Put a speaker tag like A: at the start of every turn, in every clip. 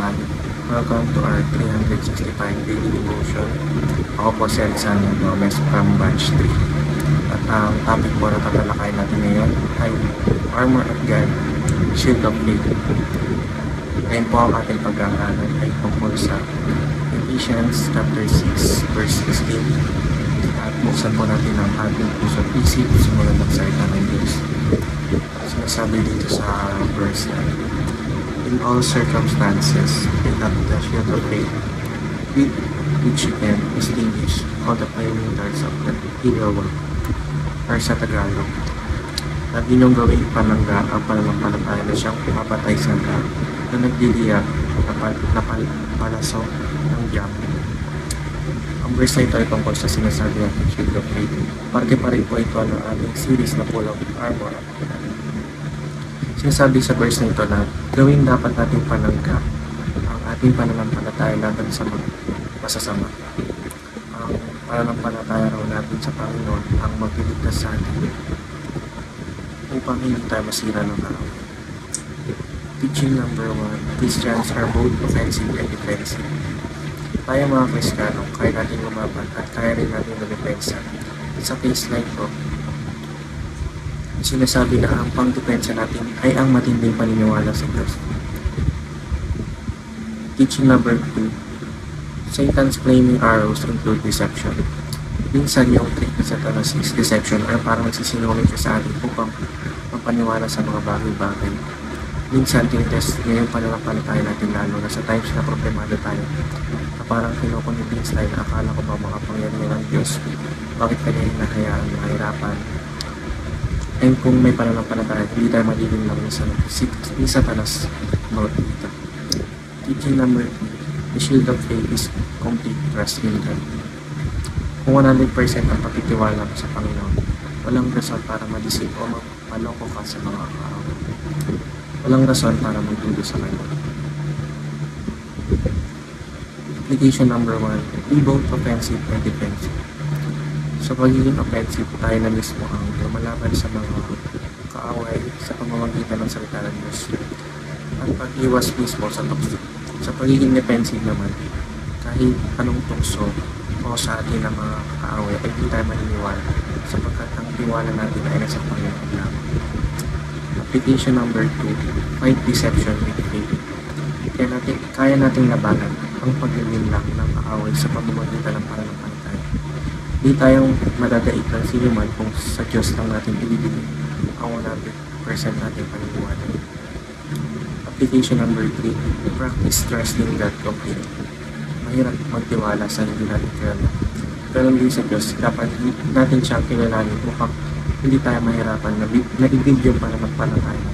A: lahat. Welcome to our 365 daily devotion. Ako po si Alexander Gomez from Batch 3. At ang topic po na tatalakayin natin ngayon ay Armor of God, Shield of Faith. Ngayon po ang ating pag-aaralan ay tungkol sa Ephesians chapter 6 verse 16. At buksan po natin ang ating puso at isip sumunod ng salita ng Diyos. Sinasabi dito sa verse na, in all circumstances, take up the shield of faith, with which you can extinguish all the flaming darts of the evil one. Or sa Tagalog, at inyong gawing palangga ang pananampalataya na siyang pumapatay sa lahat na nagdiliyak na palaso ng diablo. Ang verse na ito ay tungkol sa sinasabi natin shield of faith. Parte pa rin po ito ng ating series na pulang armor. Sinasabi sa verse na ito na gawin dapat nating panangga ang ating pananampalataya laban sa masasama. Ang pananampalataya raw natin sa Panginoon ang magliligtas sa atin upang hindi tayo masira ng araw. Teaching number 1, Christians are both offensive and defensive. Tayo mga Kristiyano, kaya natin lumaban at kaya rin natin lumipensa. Sa case like ito, sinasabi na ang pang-depensa natin ay ang matinding paniniwala sa Diyos. Teaching number 2, Satan's flaming arrows include deception. Minsan yung trick ni Satanas is deception or parang nagsisinungaling siya sa atin upang mapaniwala sa mga bagay-bagay. Minsan tinitest niya yung pananampalataya natin lalo na sa times na problemado tayo na parang kinukonvince tayo na akala ko ba makapangyarihan ng Diyos, bakit kanya hinahayaan na hirapan. And kung may pananampalataya, hindi tayo magiging lang ni Satanas mouth dito. Teaching number 3, the shield of faith is complete trust in God. Kung 100% ang pagtitiwala mo sa Panginoon, walang rason para madisip o mapaloko ka sa mga kaaway. Walang rason para magdudo sa Kanya. Application number 1, be both offensive and defensive. Sa pagiging offensive, tayo na mismo ang lumalaban sa mga kaaway sa pamamagitan ng salita ng Diyos. At pag-iwas mismo sa tukso. Sa pagiging defensive naman, kahit anong tukso o sa atin ng mga kaaway ay hindi tayo maniniwala sapagkat ang tiwala natin ay nasa Panginoon lamang. Application number 2, fight deception with faith. Kaya nating labanan ang paglinlang ng kaaway sa pamamagitan ng pananampalataya. Hindi tayong madadaig ng sinuman kung sa Diyos lang natin ibibigay ang 100% natin paniniwala. Application number 3, practice trusting God completely. Mahirap magtiwala sa hindi natin kilala. Pero hindi sa Diyos, dapat natin siyang kilalanin upang hindi tayo mahirapan na ibig yung pananampalataya.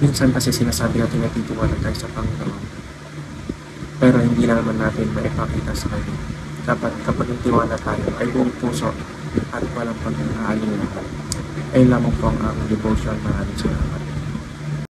A: Minsan kasi sinasabi natin na titiwala tayo sa Panginoon, pero hindi naman natin maipakita sa Kanya. Dapat kapag nagtiwala tayo ay buong puso at walang pag-aalingan. Ayun lamang po ang devotion. Maraming salamat.